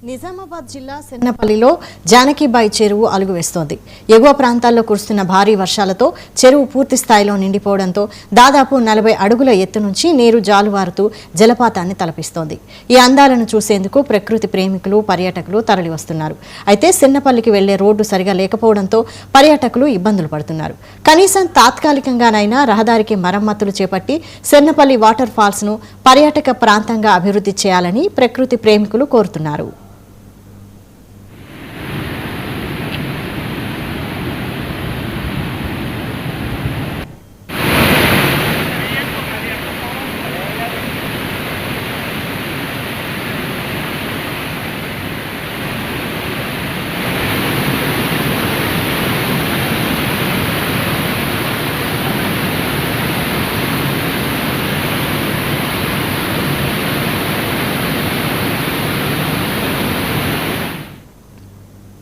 నిజామాబాద్ జిల్లా సెన్నపల్లిలో జానకిబాయి చెరువు అలుగు వేస్తోంది. ఎగువ ప్రాంతాల్లో కురుస్తున్న భారీ వర్షాలతో చెరువు పూర్తి స్థాయిలో నిండిపోవడంతో దాదాపు 40 అడుగుల ఎత్తు నుంచి నీరు జాలువారుతూ జలపాతాన్ని తలపిస్తోంది. ఈ అందాలను చూసేందుకు ప్రకృతి ప్రేమికులు, పర్యాటకులు తరలివస్తున్నారు. అయితే సెన్నపల్లికి వెళ్లే రోడ్డు సరిగా లేకపోవడంతో పర్యాటకులు ఇబ్బందులు పడుతున్నారు. కనీసం తాత్కాలికంగానైనా రహదారికి మరమ్మతులు చేపట్టి సెన్నపల్లి వాటర్ ఫాల్స్ ను పర్యాటక ప్రాంతంగా అభివృద్ధి చేయాలని ప్రకృతి ప్రేమికులు కోరుతున్నారు.